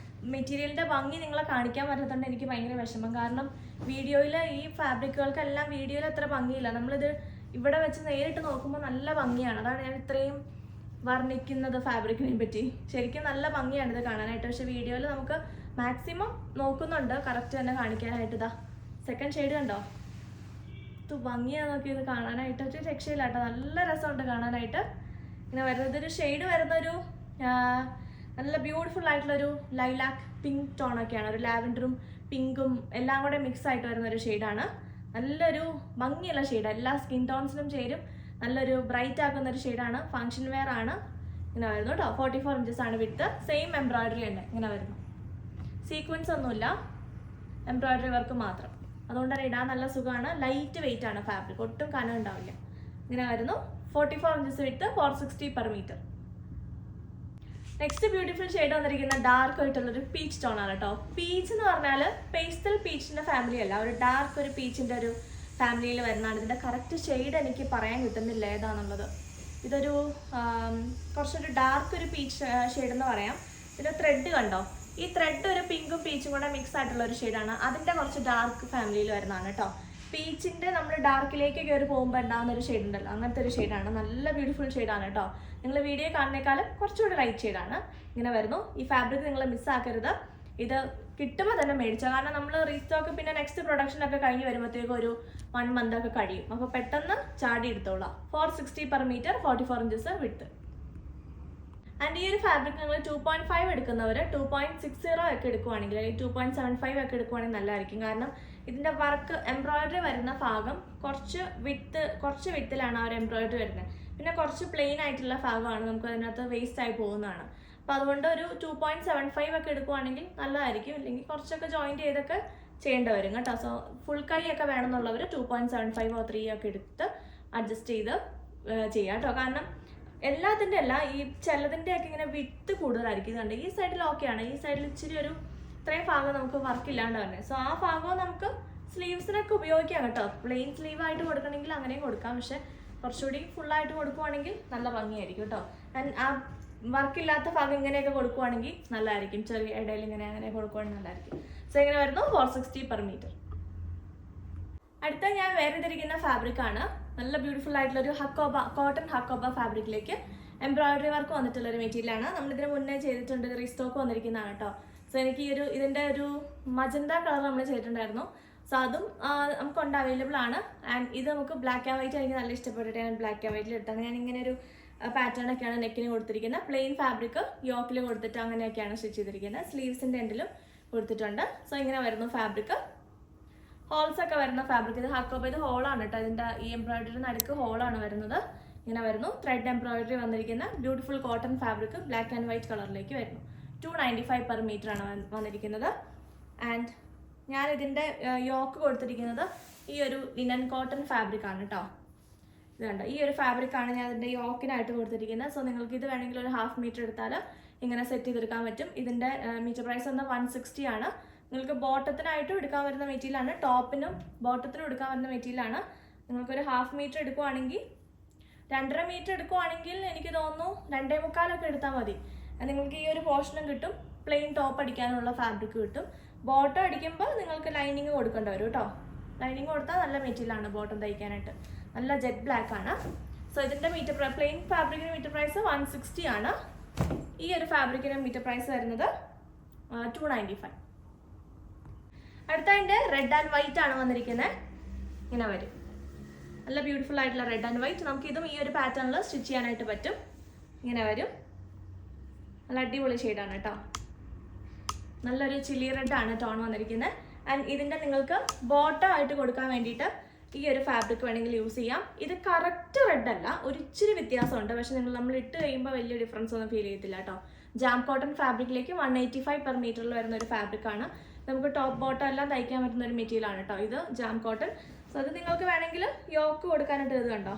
മെറ്റീരിയലിൻ്റെ ഭംഗി നിങ്ങളെ കാണിക്കാൻ പറ്റാത്തതുകൊണ്ട് എനിക്ക് ഭയങ്കര വിഷമം. കാരണം വീഡിയോയിൽ ഈ ഫാബ്രിക്കുകൾക്കെല്ലാം വീഡിയോയിൽ അത്ര ഭംഗിയില്ല. നമ്മളിത് ഇവിടെ വെച്ച് നേരിട്ട് നോക്കുമ്പോൾ നല്ല ഭംഗിയാണ്. അതാണ് ഞാൻ ഇത്രയും വർണ്ണിക്കുന്നത് ഫാബ്രിക്കിനെ പറ്റി. ശരിക്കും നല്ല ഭംഗിയാണ് ഇത് കാണാനായിട്ട്. പക്ഷെ വീഡിയോയിൽ നമുക്ക് മാക്സിമം നോക്കുന്നുണ്ട് കറക്റ്റ് തന്നെ കാണിക്കാനായിട്ട്. ഇതാ സെക്കൻഡ് ഷെയ്ഡ് കണ്ടോ, ഇത് ഭംഗിയാണ് നോക്കിയത് കാണാനായിട്ട്, ഒരു രക്ഷയില്ല കേട്ടോ, നല്ല രസമുണ്ട് കാണാനായിട്ട്. ഇങ്ങനെ വരുന്നത് ഒരു ഷെയ്ഡ് വരുന്നൊരു നല്ല ബ്യൂട്ടിഫുൾ ആയിട്ടുള്ളൊരു ലൈലാക്ക് പിങ്ക് ടോണൊക്കെയാണ്, ഒരു ലാവൻഡറും പിങ്കും എല്ലാം കൂടെ മിക്സ് ആയിട്ട് വരുന്നൊരു ഷെയ്ഡാണ്. നല്ലൊരു ഭംഗിയുള്ള ഷെയ്ഡ്, എല്ലാ സ്കിൻ ടോൺസിനും ചേരും, നല്ലൊരു ബ്രൈറ്റ് ആക്കുന്നൊരു ഷെയ്ഡാണ്. ഫങ്ഷൻ വെയർ ആണ്. ഇങ്ങനെ വരുന്നു കേട്ടോ. 44 ഇഞ്ചസ് ആണ് വിഡ്ത്ത്. സെയിം എംബ്രോയിഡറി ഉണ്ട്. ഇങ്ങനെ വരുന്നു, സീക്വൻസ് ഒന്നുമില്ല, എംബ്രോയിഡറി വർക്ക് മാത്രം. അതുകൊണ്ട് തന്നെ ഇടാൻ നല്ല സുഖമാണ്. ലൈറ്റ് വെയിറ്റ് ആണ് ഫാബ്രിക്, ഒട്ടും കനം ഉണ്ടാവില്ല. ഇങ്ങനെ വരുന്നു. 44 inches width, 460 per meter. Next beautiful shade വന്നിരിക്കുന്ന ഡാർക്ക് ആയിട്ടുള്ളൊരു പീച്ച് ടോൺ ആണ് കേട്ടോ. പീച്ച് എന്ന് പറഞ്ഞാൽ പേസ്റ്റൽ പീച്ചിൻ്റെ ഫാമിലി അല്ല, ഒരു ഡാർക്ക് ഒരു പീച്ചിൻ്റെ ഒരു ഫാമിലിയിൽ വരുന്നതാണ്. ഇതിൻ്റെ കറക്റ്റ് ഷെയ്ഡ് എനിക്ക് പറയാൻ കിട്ടുന്നില്ല ഏതാണെന്നുള്ളത്. ഇതൊരു കുറച്ചൊരു ഡാർക്ക് ഒരു പീച്ച് ഷെയ്ഡ് എന്ന് പറയാം. ഇതിൻ്റെ ത്രെഡ് കണ്ടോ, ഈ ത്രെഡ് ഒരു പിങ്കും പീച്ചും കൂടെ മിക്സ് ആയിട്ടുള്ള ഒരു ഷെയ്ഡാണ്. അതിൻ്റെ കുറച്ച് ഡാർക്ക് ഫാമിലിയിൽ വരുന്നതാണ് കേട്ടോ. പീച്ചിൻ്റെ നമ്മൾ ഡാർക്കിലേക്ക് കയറി പോകുമ്പോൾ ഉണ്ടാകുന്ന ഒരു ഷെയ്ഡ് ഉണ്ടല്ലോ, അങ്ങനത്തെ ഒരു ഷെയ്ഡാണ്. നല്ല ബ്യൂട്ടിഫുൾ ഷെയ്ഡാണ് കേട്ടോ. നിങ്ങൾ വീഡിയോ കാണുന്നേക്കാളും കുറച്ചുകൂടി ലൈറ്റ് ഷെയ്ഡാണ്. ഇങ്ങനെ വരുന്നു. ഈ ഫാബ്രിക് നിങ്ങൾ മിസ്സാക്കരുത്. ഇത് കിട്ടുമ്പോൾ തന്നെ മേടിച്ചോ, കാരണം നമ്മൾ റീസ്റ്റോക്ക് പിന്നെ നെക്സ്റ്റ് പ്രൊഡക്ഷനൊക്കെ കഴിഞ്ഞ് വരുമ്പോഴത്തേക്കും ഒരു 1 month ഒക്കെ കഴിയും. അപ്പോൾ പെട്ടെന്ന് ചാടി എടുത്തോളാം. 460 per meter, 44 inches width. And ഈ ഒരു ഫാബ്രിക് നിങ്ങൾ 2.5 എടുക്കുന്നവർ 2.60 ഒക്കെ എടുക്കുവാണെങ്കിൽ, അല്ലെങ്കിൽ 2.75 ഒക്കെ എടുക്കുവാണെങ്കിൽ നല്ലതായിരിക്കും. കാരണം ഇതിൻ്റെ വർക്ക് എംബ്രോയിഡറി വരുന്ന ഭാഗം കുറച്ച് വിത്തിലാണ് ആ ഒരു എംബ്രോയിഡറി വരുന്നത്. പിന്നെ കുറച്ച് പ്ലെയിൻ ആയിട്ടുള്ള ഭാഗമാണ് നമുക്ക് അതിനകത്ത് വേസ്റ്റ് ആയി പോകുന്നതാണ്. അപ്പോൾ അതുകൊണ്ട് ഒരു 2.75 ഒക്കെ എടുക്കുവാണെങ്കിൽ നല്ലതായിരിക്കും. അല്ലെങ്കിൽ കുറച്ചൊക്കെ ജോയിൻറ്റ് ചെയ്തൊക്കെ ചെയ്യേണ്ടി വരും കേട്ടോ. സോ ഫുൾ കൈ ഒക്കെ വേണമെന്നുള്ളവർ 2.75 or 3 ഒക്കെ എടുത്ത് അഡ്ജസ്റ്റ് ചെയ്ത് ചെയ്യാം കേട്ടോ. കാരണം എല്ലാത്തിൻ്റെ അല്ല, ഈ ചിലതിൻ്റെ ഒക്കെ ഇങ്ങനെ വിത്ത് കൂടുതലായിരിക്കും. ഇതുണ്ട് ഈ സൈഡിൽ ഓക്കെയാണ്, ഈ സൈഡിൽ ഇച്ചിരി ഒരു ഇത്രയും ഭാഗം നമുക്ക് വർക്ക് ഇല്ലാണ്ട് വരുന്നത്. സോ ആ ഭാഗവും നമുക്ക് സ്ലീവ്സിനൊക്കെ ഉപയോഗിക്കാം കേട്ടോ. പ്ലെയിൻ സ്ലീവ് ആയിട്ട് കൊടുക്കണമെങ്കിൽ അങ്ങനെയും കൊടുക്കാം. പക്ഷെ കുറച്ചുകൂടി ഫുള്ളായിട്ട് കൊടുക്കുവാണെങ്കിൽ നല്ല ഭംഗിയായിരിക്കും കേട്ടോ. ആൻഡ് ആ വർക്കില്ലാത്ത ഭാഗം ഇങ്ങനെയൊക്കെ കൊടുക്കുവാണെങ്കിൽ നല്ലതായിരിക്കും. ചെറിയ ഇടയിൽ അങ്ങനെ കൊടുക്കുവാണെങ്കിൽ നല്ലതായിരിക്കും. സോ ഇങ്ങനെ വരുന്നു 460 per meter. അടുത്ത ഞാൻ വേറെ ചെയ്തിരിക്കുന്ന ഫാബ്രിക് ആണ്. നല്ല ബ്യൂട്ടിഫുൾ ആയിട്ടുള്ളൊരു കോട്ടൺ ഹക്കോബ ഫാബ്രിക്കിലേക്ക് എംബ്രോയിഡറി വർക്ക് വന്നിട്ടുള്ളൊരു മെറ്റീരിയലാണ്. നമ്മളിതിന് മുന്നേ ചെയ്തിട്ടുണ്ട്, റീസ്റ്റോക്ക് വന്നിരിക്കുന്നതാണ് കേട്ടോ. സോ എനിക്ക് ഇതിൻ്റെ ഒരു മജന്ത കളർ നമ്മൾ ചെയ്തിട്ടുണ്ടായിരുന്നു. സോ അതും നമുക്കുണ്ട്, അവൈലബിൾ ആണ്. ആൻഡ് ഇത് നമുക്ക് ബ്ലാക്ക് ആൻഡ് വൈറ്റ് എനിക്ക് നല്ല ഇഷ്ടപ്പെട്ടിട്ട് ഞാൻ ബ്ലാക്ക് ആൻഡ് വൈറ്റിൽ എടുത്താണ്. ഞാൻ ഇങ്ങനെ ഒരു പാറ്റേൺ ഒക്കെയാണ് നെക്കിന് കൊടുത്തിരിക്കുന്നത്. പ്ലെയിൻ ഫാബ്രിക് യോക്കിൽ കൊടുത്തിട്ട് അങ്ങനെയൊക്കെയാണ് സ്റ്റിച്ച് ചെയ്തിരിക്കുന്നത്. സ്ലീവ്സിൻ്റെ എൻഡിലും കൊടുത്തിട്ടുണ്ട്. സോ ഇങ്ങനെ വരുന്നു ഫാബ്രിക്. ഹോൾസ് ഒക്കെ വരുന്ന ഫാബ്രിക്. ഇത് ഹക്കോബ, ഇത് ഹോളാണ് കേട്ടോ. ഇതിൻ്റെ ഈ എംബ്രോയിഡറി നടുക്ക് ഹോളാണ് വരുന്നത്. ഇങ്ങനെ വരുന്നു. ത്രെഡ് എംബ്രോയിഡറി വന്നിരിക്കുന്ന beautiful cotton fabric black and white കളറിലേക്ക് വരുന്നു. 295 per meter ആണ് വന്നിരിക്കുന്നത്. ആൻഡ് ഞാൻ ഇതിൻ്റെ യോക്ക് കൊടുത്തിരിക്കുന്നത് ഈ ഒരു ലിനൻ കോട്ടൺ ഫാബ്രിക് ആണ് കേട്ടോ. ഇത് കണ്ടോ, ഈ ഒരു ഫാബ്രിക്കാണ് ഞാൻ അതിൻ്റെ യോക്കിനായിട്ട് കൊടുത്തിരിക്കുന്നത്. സോ നിങ്ങൾക്ക് ഇത് വേണമെങ്കിൽ ഒരു 1/2 meter എടുത്താൽ ഇങ്ങനെ സെറ്റ് ചെയ്തെടുക്കാൻ പറ്റും. ഇതിൻ്റെ മീറ്റർ പ്രൈസ് വന്ന് 160 ആണ്. നിങ്ങൾക്ക് ബോട്ടത്തിനായിട്ടും എടുക്കാൻ വരുന്ന മെറ്റീരിയലാണ്, ടോപ്പിനും ബോട്ടത്തിനും എടുക്കാൻ വരുന്ന മെറ്റീരിയലാണ്. നിങ്ങൾക്കൊരു 1/2 meter എടുക്കുവാണെങ്കിൽ, 2.5 meter എടുക്കുവാണെങ്കിൽ എനിക്ക് തോന്നുന്നു 2.25 ഒക്കെ എടുത്താൽ മതി. നിങ്ങൾക്ക് ഈ ഒരു പോർഷനും കിട്ടും, പ്ലെയിൻ ടോപ്പ് അടിക്കാനുള്ള ഫാബ്രിക് കിട്ടും. ബോട്ടം അടിക്കുമ്പോൾ നിങ്ങൾക്ക് ലൈനിങ് കൊടുക്കേണ്ടി വരും കേട്ടോ. ലൈനിങ് കൊടുത്താൽ നല്ല മെറ്റീരിയലാണ് ബോട്ടം തയ്ക്കാനായിട്ട്. നല്ല ജെറ്റ് ബ്ലാക്ക് ആണ്. സോ ഇതിൻ്റെ പ്ലെയിൻ ഫാബ്രിക്കിന് മീറ്റർ പ്രൈസ് 160 ആണ്. ഈ ഒരു ഫാബ്രിക്കിന് മീറ്റർ പ്രൈസ് വരുന്നത് 295. അടുത്ത അതിൻ്റെ റെഡ് ആൻഡ് വൈറ്റ് ആണ് വന്നിരിക്കുന്നത്. ഇങ്ങനെ വരും, നല്ല ബ്യൂട്ടിഫുൾ ആയിട്ടുള്ള റെഡ് ആൻഡ് വൈറ്റ്. നമുക്കിതും ഈ ഒരു പാറ്റേണിൽ സ്റ്റിച്ച് ചെയ്യാനായിട്ട് പറ്റും. ഇങ്ങനെ വരും, നല്ല അടിപൊളി ഷെയ്ഡാണ് കേട്ടോ. നല്ലൊരു ചില്ലി റെഡ് ആണ് ടോൺ വന്നിരിക്കുന്നത്. ആൻഡ് ഇതിൻ്റെ നിങ്ങൾക്ക് ബോട്ടം ആയിട്ട് കൊടുക്കാൻ വേണ്ടിയിട്ട് ഈ ഒരു ഫാബ്രിക് വേണമെങ്കിൽ യൂസ് ചെയ്യാം. ഇത് കറക്റ്റ് റെഡ് അല്ല, ഒരു ഇച്ചിരി വ്യത്യാസമുണ്ട്. പക്ഷെ നമ്മൾ ഇട്ട് കഴിയുമ്പോൾ വലിയ ഡിഫറൻസ് ഒന്നും ഫീൽ ചെയ്യത്തില്ല കേട്ടോ. ജാം കോട്ടൺ ഫാബ്രിക്കിലേക്ക് 185 per meter വരുന്ന ഒരു ഫാബ്രിക്കാണ്. നമുക്ക് ടോപ്പ് ബോട്ടം എല്ലാം തയ്ക്കാൻ പറ്റുന്ന ഒരു മെറ്റീരിയലാണ് കേട്ടോ. ഇത് ജാം കോട്ടൺ. സോ അത് നിങ്ങൾക്ക് വേണമെങ്കിൽ യോക്ക് കൊടുക്കാനായിട്ട് ഇത് കണ്ടോ,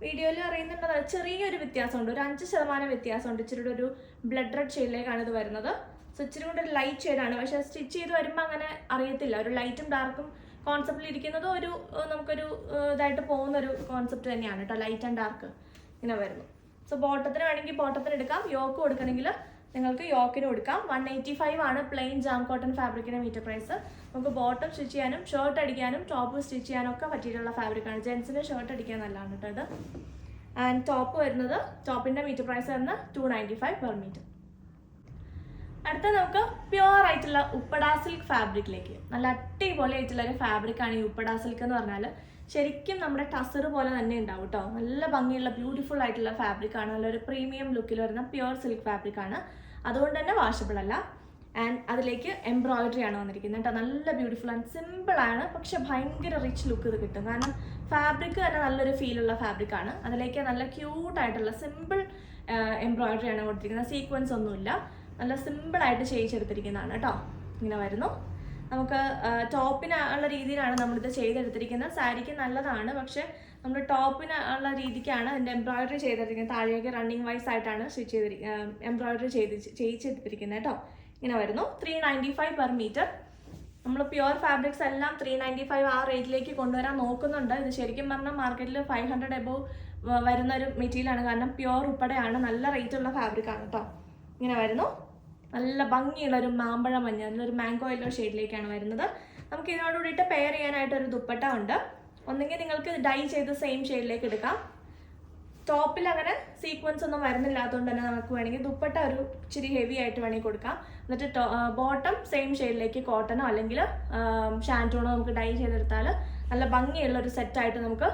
വീഡിയോയിൽ അറിയുന്നുണ്ടോ, ചെറിയൊരു വ്യത്യാസമുണ്ട്, ഒരു 5% വ്യത്യാസമുണ്ട്. ഇച്ചിരി ഒരു ബ്ലഡ് റെഡ് ഷെയ്ഡിലേക്കാണ് ഇത് വരുന്നത്. സോ ഇച്ചിരി കൂടെ ഒരു ലൈറ്റ് ഷെയ്ഡാണ്. പക്ഷേ സ്റ്റിച്ച് ചെയ്ത് വരുമ്പോൾ അങ്ങനെ അറിയത്തില്ല. ഒരു ലൈറ്റും ഡാർക്കും കോൺസെപ്റ്റിൽ ഇരിക്കുന്നത് ഒരു നമുക്കൊരു ഇതായിട്ട് പോകുന്നൊരു കോൺസെപ്റ്റ് തന്നെയാണ് കേട്ടോ. ലൈറ്റ് ആൻഡ് ഡാർക്ക് ഇങ്ങനെ വരുന്നു. സോ ബോട്ടത്തിന് വേണമെങ്കിൽ ബോട്ടത്തിന് എടുക്കാം, യോക്ക് കൊടുക്കണമെങ്കിൽ നിങ്ങൾക്ക് യോക്കിന് കൊടുക്കാം. 185 ആണ് പ്ലെയിൻ ജാം കോട്ടൺ ഫാബ്രിക്കിൻ്റെ മീറ്റർ പ്രൈസ്. നമുക്ക് ബോട്ടം സ്റ്റിച്ച് ചെയ്യാനും ഷർട്ട് അടിക്കാനും ടോപ്പ് സ്റ്റിച്ച് ചെയ്യാനും ഒക്കെ പറ്റിയിട്ടുള്ള ഫാബ്രിക്കാണ്. ജെൻസിന് ഷർട്ട് അടിക്കാൻ നല്ലതാണ് കേട്ടോ ഇത്. ആൻഡ് ടോപ്പ് വരുന്നത്, ടോപ്പിൻ്റെ മീറ്റർ പ്രൈസ് വരുന്നത് 295 per meter. അടുത്ത നമുക്ക് പ്യുവർ ആയിട്ടുള്ള ഉപ്പട സിൽക്ക് ഫാബ്രിക്കിലേക്ക്. നല്ല അടിപൊളിയായിട്ടുള്ള ഒരു ഫാബ്രിക്കാണ് ഈ ഉപ്പട സിൽക്ക് എന്ന് പറഞ്ഞാൽ. ശരിക്കും നമ്മുടെ ടസർ പോലെ തന്നെ ഉണ്ടാവും കേട്ടോ. നല്ല ഭംഗിയുള്ള ബ്യൂട്ടിഫുൾ ആയിട്ടുള്ള ഫാബ്രിക്കാണ്. നല്ലൊരു പ്രീമിയം ലുക്കിൽ വരുന്ന പ്യുവർ സിൽക്ക് ഫാബ്രിക്കാണ്. അതുകൊണ്ട് തന്നെ വാഷബിൾ അല്ല. ആൻഡ് അതിലേക്ക് എംബ്രോയിഡറി ആണ് വന്നിരിക്കുന്നത് കേട്ടോ. നല്ല ബ്യൂട്ടിഫുൾ ആൻഡ് സിമ്പിൾ ആണ്, പക്ഷെ ഭയങ്കര റിച്ച് ലുക്ക് ഇത് കിട്ടും. കാരണം ഫാബ്രിക് തന്നെ നല്ലൊരു ഫീലുള്ള ഫാബ്രിക്കാണ്. അതിലേക്ക് നല്ല ക്യൂട്ടായിട്ടുള്ള സിമ്പിൾ എംബ്രോയിഡറി ആണ് കൊടുത്തിരിക്കുന്നത്. സീക്വൻസ് ഒന്നുമില്ല, നല്ല സിമ്പിളായിട്ട് ചെയ്തെടുത്തിരിക്കുന്നതാണ് കേട്ടോ. ഇങ്ങനെ വരുന്നു. നമുക്ക് ടോപ്പിന് ഉള്ള രീതിയിലാണ് നമ്മളിത് ചെയ്തെടുത്തിരിക്കുന്നത്. സാരിക്ക് നല്ലതാണ്, പക്ഷെ നമ്മൾ ടോപ്പിന് ഉള്ള രീതിക്കാണ് അതിൻ്റെ എംബ്രോയിഡറി ചെയ്തെടുത്തിരിക്കുന്നത്. താഴേക്ക് റണ്ണിങ് വൈസ് ആയിട്ടാണ് സ്റ്റിച്ച് ചെയ്തിരിക്കുന്നത്, എംബ്രോയിഡറി ചെയ്തെടുത്തിരിക്കുന്നത് കേട്ടോ. ഇങ്ങനെ വരുന്നു. 395 പെർ മീറ്റർ. നമ്മൾ പ്യുവർ ഫാബ്രിക്സ് എല്ലാം 395 ആ റേറ്റിലേക്ക് കൊണ്ടുവരാൻ നോക്കുന്നുണ്ട്. ഇത് ശരിക്കും പറഞ്ഞാൽ മാർക്കറ്റിൽ 500 എബോവ് വരുന്ന ഒരു മെറ്റീരിയലാണ്. കാരണം പ്യുവർ ഉൾപ്പെടെയാണ്, നല്ല റേറ്റ് ഉള്ള ഫാബ്രിക്കാണ് കേട്ടോ. ഇങ്ങനെ വരുന്നു. നല്ല ഭംഗിയുള്ള ഒരു മാമ്പഴ മഞ്ഞ, നല്ലൊരു മാംഗോ യെല്ലോ ഷെയ്ഡിലേക്കാണ് വരുന്നത്. നമുക്ക് ഇതിനോട് കൂടിയിട്ട് പെയർ ചെയ്യാനായിട്ടൊരു ദുപ്പട്ട ഉണ്ട്. ഒന്നെങ്കിൽ നിങ്ങൾക്ക് ഡൈ ചെയ്ത് സെയിം ഷെയ്ഡിലേക്ക് എടുക്കാം. ടോപ്പിൽ അങ്ങനെ സീക്വൻസ് ഒന്നും വരുന്നില്ലാത്തതുകൊണ്ട് തന്നെ നമുക്ക് വേണമെങ്കിൽ ദുപ്പട്ട ഒരു ഇച്ചിരി ഹെവി ആയിട്ട് വേണമെങ്കിൽ കൊടുക്കാം. എന്നിട്ട് ബോട്ടം സെയിം ഷെയ്ഡിലേക്ക് കോട്ടനോ അല്ലെങ്കിൽ ഷാൻറ്റൂണോ നമുക്ക് ഡൈ ചെയ്തെടുത്താൽ നല്ല ഭംഗിയുള്ള ഒരു സെറ്റായിട്ട് നമുക്ക്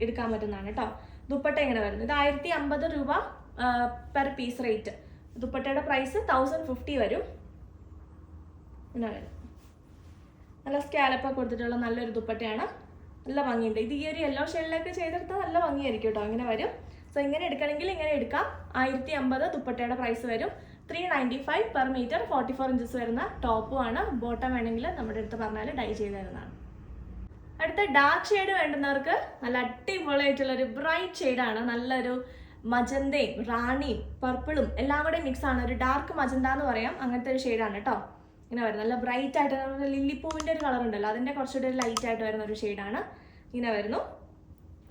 എടുക്കാൻ പറ്റുന്നതാണ് കേട്ടോ. ദുപ്പട്ട ഇങ്ങനെ വരുന്നത്. ഇത് 1050 രൂപ പെർ പീസ് റേറ്റ്. ദുപ്പട്ടയുടെ പ്രൈസ് 1050 വരും. ഇങ്ങനെ വരും. നല്ല സ്കാലപ്പൊക്കെ കൊടുത്തിട്ടുള്ള നല്ലൊരു ദുപ്പട്ടയാണ്. നല്ല ഭംഗിയുണ്ട്. ഇത് ഈ ഒരു യെല്ലോ ഷെയ്ഡിലേക്ക് ചെയ്തെടുത്താൽ നല്ല ഭംഗിയായിരിക്കും കേട്ടോ. ഇങ്ങനെ വരും. സോ ഇങ്ങനെ എടുക്കണമെങ്കിൽ ഇങ്ങനെ എടുക്കാം. 1050 ദുപ്പട്ടയുടെ പ്രൈസ് വരും. 395 പെർ മീറ്റർ. 44 ഇഞ്ചസ് വരുന്ന ടോപ്പുമാണ്. ബോട്ടം വേണമെങ്കിൽ നമ്മുടെ അടുത്ത് പറഞ്ഞാൽ ഡൈ ചെയ്ത് തരുന്നതാണ്. അടുത്ത ഡാർക്ക് ഷെയ്ഡ് വേണ്ടുന്നവർക്ക് നല്ല അടിപൊളിയായിട്ടുള്ളൊരു ബ്രൈറ്റ് ഷെയ്ഡാണ്. നല്ലൊരു മജന്തയും റാണിയും പർപ്പിളും എല്ലാം കൂടെ മിക്സ് ആണ്. ഒരു ഡാർക്ക് മജന്ത എന്ന് പറയാം, അങ്ങനത്തെ ഒരു ഷെയ്ഡാണ് കേട്ടോ. ഇങ്ങനെ വരും. നല്ല ബ്രൈറ്റ് ആയിട്ട് നമ്മുടെ ലില്ലിപ്പൂവിൻ്റെ ഒരു കളർ ഉണ്ടല്ലോ, അതിൻ്റെ കുറച്ചുകൂടി ലൈറ്റ് ആയിട്ട് വരുന്ന ഒരു ഷെയ്ഡാണ്. ഇങ്ങനെ വരുന്നു.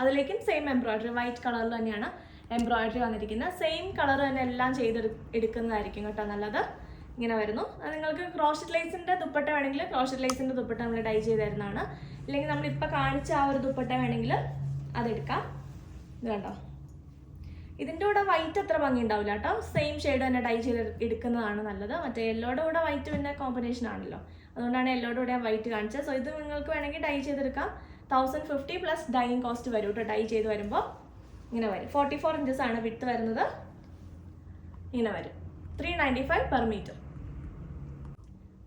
അതിലേക്കും സെയിം എംബ്രോയിഡറി, വൈറ്റ് കളറിൽ തന്നെയാണ് എംബ്രോയിഡറി വന്നിരിക്കുന്നത്. സെയിം കളർ തന്നെ എല്ലാം ചെയ്തെടുക്കുന്നതായിരിക്കും കേട്ടോ നല്ലത്. ഇങ്ങനെ വരുന്നു. നിങ്ങൾക്ക് ക്രോഷറ്റ് ലേസിൻ്റെ ദുപ്പട്ട വേണമെങ്കിൽ ക്രോഷറ്റ് ലേസിൻ്റെ ദുപ്പട്ട നമ്മൾ ഡൈ ചെയ്ത് തരുന്നതാണ്. ഇല്ലെങ്കിൽ നമ്മളിപ്പോൾ കാണിച്ച ആ ഒരു ദുപ്പട്ട വേണമെങ്കിൽ അതെടുക്കാം. ഇത് കണ്ടോ, ഇതിൻ്റെ കൂടെ വൈറ്റ് അത്ര ഭംഗി ഉണ്ടാവില്ല കേട്ടോ. സെയിം ഷെയ്ഡ് തന്നെ ഡൈ ചെയ്ത് എടുക്കുന്നതാണ് നല്ലത്. മറ്റേ യെല്ലോയുടെ കൂടെ വൈറ്റ് പിന്നെ കോമ്പിനേഷൻ ആണല്ലോ, അതുകൊണ്ടാണ് യെല്ലോയുടെ കൂടെ ഞാൻ വൈറ്റ് കാണിച്ചത്. സോ ഇത് നിങ്ങൾക്ക് വേണമെങ്കിൽ ഡൈ ചെയ്തെടുക്കാം. 1050 പ്ലസ് ഡൈയിങ് കോസ്റ്റ് വരും കേട്ടോ. ഡൈ ചെയ്ത് വരുമ്പോൾ ഇങ്ങനെ വരും. 44 ഇഞ്ചസ് ആണ് വിട്ട് വരുന്നത്. ഇങ്ങനെ വരും. 395 പെർ മീറ്റർ.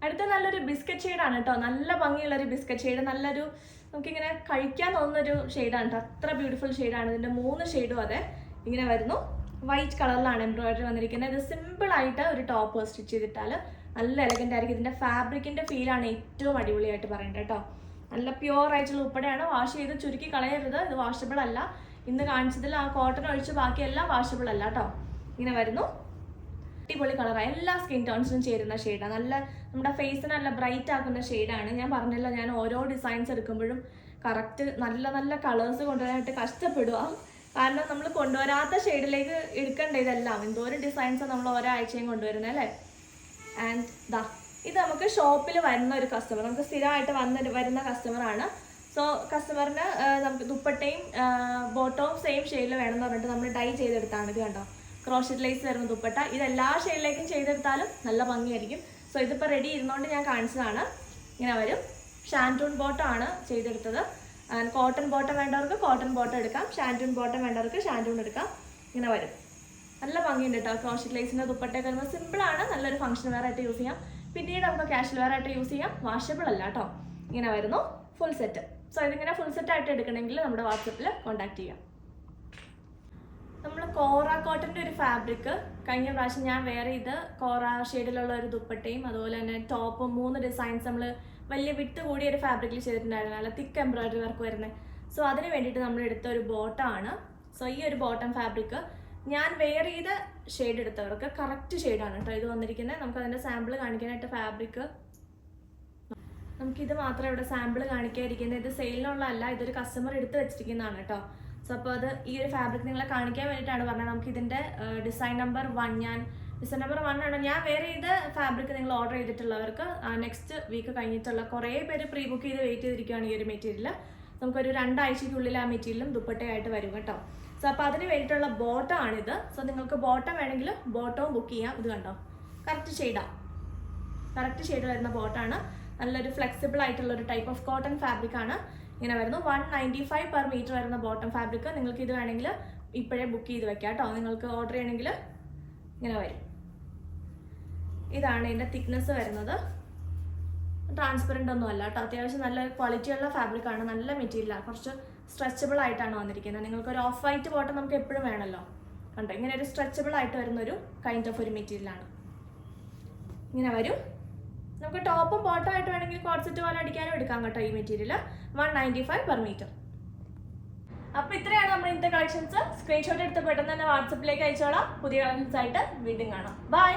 അടുത്ത നല്ലൊരു ബിസ്ക്കറ്റ് ഷെയ്ഡാണ് കേട്ടോ. നല്ല ഭംഗിയുള്ളൊരു ബിസ്ക്കറ്റ് ഷെയ്ഡ്. നല്ലൊരു നമുക്കിങ്ങനെ കഴിക്കാൻ തോന്നുന്നൊരു ഷെയ്ഡാണ് കേട്ടോ. അത്ര ബ്യൂട്ടിഫുൾ ഷെയ്ഡാണ്. ഇതിൻ്റെ 3 ഷെയ്ഡും അതെ. ഇങ്ങനെ വരുന്നു. വൈറ്റ് കളറിലാണ് എംബ്രോയിഡറി വന്നിരിക്കുന്നത്. ഇത് സിമ്പിളായിട്ട് ഒരു ടോപ്പ് സ്റ്റിച്ച് ചെയ്തിട്ടാൽ നല്ല എലഗൻ്റ് ആയിരിക്കും. ഇതിൻ്റെ ഫാബ്രിക്കിൻ്റെ ഫീലാണ് ഏറ്റവും അടിപൊളിയായിട്ട് പറയേണ്ടത് കേട്ടോ. നല്ല പ്യുവർ ആയിട്ടുള്ള ഉൾപ്പെടെയാണ്. വാഷ് ചെയ്ത് ചുരുക്കി കളയരുത്. ഇത് വാഷബിൾ അല്ല. ഇന്ന് കാണിച്ചതിൽ ആ കോട്ടൺ ഒഴിച്ച് ബാക്കിയെല്ലാം വാഷബിൾ അല്ല കേട്ടോ. ഇങ്ങനെ വരുന്നു. അടിപൊളി കളറാണ്. എല്ലാ സ്കിൻ ടോൺസിനും ചേരുന്ന ഷെയ്ഡാണ്. നല്ല നമ്മുടെ ഫേസിന് നല്ല ബ്രൈറ്റ് ആക്കുന്ന ഷെയ്ഡാണ്. ഞാൻ പറഞ്ഞല്ലോ, ഞാൻ ഓരോ ഡിസൈൻസ് എടുക്കുമ്പോഴും കറക്റ്റ് നല്ല നല്ല കളേഴ്സ് കൊണ്ടുവരാനായിട്ട് കഷ്ടപ്പെടുക. കാരണം നമ്മൾ കൊണ്ടുവരാത്ത ഷെയ്ഡിലേക്ക് എടുക്കേണ്ട ഇതെല്ലാം. എന്തോരം ഡിസൈൻസാണ് നമ്മൾ ഓരോ ആഴ്ചയും കൊണ്ടുവരുന്നത് അല്ലേ. ആൻഡ് ദാ ഇത് നമുക്ക് ഷോപ്പിൽ വരുന്ന ഒരു കസ്റ്റമർ, നമുക്ക് സ്ഥിരമായിട്ട് വരുന്ന കസ്റ്റമറാണ്. സോ കസ്റ്റമറിന് നമുക്ക് ദുപ്പട്ടയും ബോട്ടവും സെയിം ഷെയ്ഡിൽ വേണമെന്ന് പറഞ്ഞിട്ട് നമ്മൾ ഡൈ ചെയ്തെടുത്താണ്. ഇത് കണ്ടോ, ക്രോഷറ്റ് ലേസ് വരുന്ന ദുപ്പട്ട. ഇതെല്ലാ ഷെയ്ഡിലേക്കും ചെയ്തെടുത്താലും നല്ല ഭംഗിയായിരിക്കും. സോ ഇതിപ്പോൾ റെഡി ഇരുന്നുകൊണ്ട് ഞാൻ കാണിച്ചതാണ്. ഇങ്ങനെ വരും. ഷാൻറ്റൂൺ ബോട്ടം ആണ് ചെയ്തെടുത്തത്. ആൻഡ് കോട്ടൺ ബോട്ടം വേണ്ടവർക്ക് കോട്ടൺ ബോട്ടം എടുക്കാം. ഷാൻറ്റൂൺ ബോട്ടം വേണ്ടവർക്ക് ഷാൻറ്റൂൺ എടുക്കാം. ഇങ്ങനെ വരും. നല്ല ഭംഗിയുണ്ട് കേട്ടോ. ക്രോഷറ്റ് ലേസിൻ്റെ ദുപ്പട്ടയൊക്കെ വരുമ്പോൾ സിമ്പിളാണ്. നല്ലൊരു ഫംഗ്ഷൻ വെയർ ആയിട്ട് യൂസ് ചെയ്യാം. പിന്നീട് നമുക്ക് കാഷ്വൽ വെയർ ആയിട്ട് യൂസ് ചെയ്യാം. വാഷബിൾ അല്ല കേട്ടോ. ഇങ്ങനെ വരുന്നു ഫുൾ സെറ്റ്. സോ ഇതിങ്ങനെ ഫുൾ സെറ്റ് ആയിട്ട് എടുക്കണമെങ്കിൽ നമ്മുടെ വാട്സപ്പിൽ കോൺടാക്ട് ചെയ്യാം. നമ്മൾ കോറ കോട്ടൻ്റെ ഒരു ഫാബ്രിക് കഴിഞ്ഞ പ്രാവശ്യം ഞാൻ വെയർ ചെയ്ത് കോറ ഷെയ്ഡിലുള്ള ഒരു ദുപ്പട്ടയും അതുപോലെ തന്നെ ടോപ്പും 3 ഡിസൈൻസ് നമ്മൾ വലിയ വിട്ട് കൂടിയ ഒരു ഫാബ്രിക്കിൽ ചെയ്തിട്ടുണ്ടായിരുന്നു. നല്ല തിക്ക് എംബ്രോയിഡറി വർക്ക് വരുന്നത്. സോ അതിന് വേണ്ടിയിട്ട് നമ്മൾ എടുത്ത ഒരു ബോട്ടമാണ്. സോ ഈ ഒരു ബോട്ടം ഫാബ്രിക് ഞാൻ വെയർ ചെയ്ത ഷെയ്ഡ് എടുത്തവർക്ക് കറക്റ്റ് ഷെയ്ഡാണ് കേട്ടോ ഇത് വന്നിരിക്കുന്നത്. നമുക്ക് അതിൻ്റെ സാമ്പിൾ കാണിക്കാനായിട്ട് ഫാബ്രിക് നമുക്കിത് മാത്രമേ ഇവിടെ സാമ്പിൾ കാണിക്കാതിരിക്കുന്നത്. ഇത് സെയിലിനുള്ളതല്ല, ഇതൊരു കസ്റ്റമർ എടുത്ത് വെച്ചിരിക്കുന്നതാണ് കേട്ടോ. സോ അപ്പോൾ അത് ഈ ഒരു ഫാബ്രിക് നിങ്ങളെ കാണിക്കാൻ വേണ്ടിയിട്ടാണ് പറഞ്ഞത്. നമുക്ക് ഇതിൻ്റെ ഡിസൈൻ നമ്പർ 1 ആണ് ഞാൻ വെയർ ചെയ്ത ഫാബ്രിക്. നിങ്ങൾ ഓർഡർ ചെയ്തിട്ടുള്ളവർക്ക് നെക്സ്റ്റ് വീക്ക് കഴിഞ്ഞിട്ടുള്ള കുറേ പേര് പ്രീ ബുക്ക് ചെയ്ത് വെയിറ്റ് ചെയ്തിരിക്കുകയാണ് ഈ ഒരു മെറ്റീരിയൽ. നമുക്കൊരു 2 ആഴ്ചയ്ക്കുള്ളിൽ ആ മെറ്റീരിയലും ദുപ്പട്ടയായിട്ട് വരും കേട്ടോ. സോ അപ്പോൾ അതിന് വേണ്ടിയിട്ടുള്ള ബോട്ടം ആണിത്. സോ നിങ്ങൾക്ക് ബോട്ടം വേണമെങ്കിൽ ബോട്ടവും ബുക്ക് ചെയ്യാം. ഇത് കണ്ടോ, കറക്റ്റ് ഷെയ്ഡ് വരുന്ന ബോട്ടാണ്. നല്ലൊരു ഫ്ലെക്സിബിൾ ആയിട്ടുള്ള ഒരു ടൈപ്പ് ഓഫ് കോട്ടൺ ഫാബ്രിക് ആണ്. ഇങ്ങനെ വരുന്നു. 195 per meter വരുന്ന ബോട്ടം ഫാബ്രിക്. നിങ്ങൾക്ക് ഇത് വേണമെങ്കിൽ ഇപ്പോഴേ ബുക്ക് ചെയ്ത് വെക്കാം കേട്ടോ. നിങ്ങൾക്ക് ഓർഡർ ചെയ്യണമെങ്കിൽ ഇങ്ങനെ വരും. ഇതാണ് ഇതിൻ്റെ തിക്നെസ് വരുന്നത്. ട്രാൻസ്പെറൻ്റ് ഒന്നും അല്ല കേട്ടോ. അത്യാവശ്യം നല്ല ക്വാളിറ്റിയുള്ള ഫാബ്രിക് ആണ്. നല്ല മെറ്റീരിയലാണ്. കുറച്ച് സ്ട്രെച്ചബിൾ ആയിട്ടാണ് വന്നിരിക്കുന്നത്. നിങ്ങൾക്ക് ഒരു ഓഫ് വൈറ്റ് ബോട്ടം നമുക്ക് എപ്പോഴും വേണമല്ലോ. കണ്ടോ, ഇങ്ങനെ ഒരു സ്ട്രെച്ചബിൾ ആയിട്ട് വരുന്നൊരു കൈൻഡ് ഓഫ് ഒരു മെറ്റീരിയലാണ്. ഇങ്ങനെ വരും. നമുക്ക് ടോപ്പും ബോട്ടം ആയിട്ട് വേണമെങ്കിൽ കോട്ട് സെറ്റ് പോലെ അടിക്കാനും എടുക്കാം കേട്ടോ. ഈ മെറ്റീരിയൽ 195 per meter. അപ്പോൾ ഇത്രയാണ് നമ്മുടെ ഇന്നത്തെ കളക്ഷൻസ്. സ്ക്രീൻഷോട്ട് എടുത്ത് പെട്ടെന്ന് തന്നെ വാട്സപ്പിലേക്ക് അയച്ചോളാം. പുതിയ കളക്ഷൻസ് ആയിട്ട് വീണ്ടും കാണാം. ബൈ.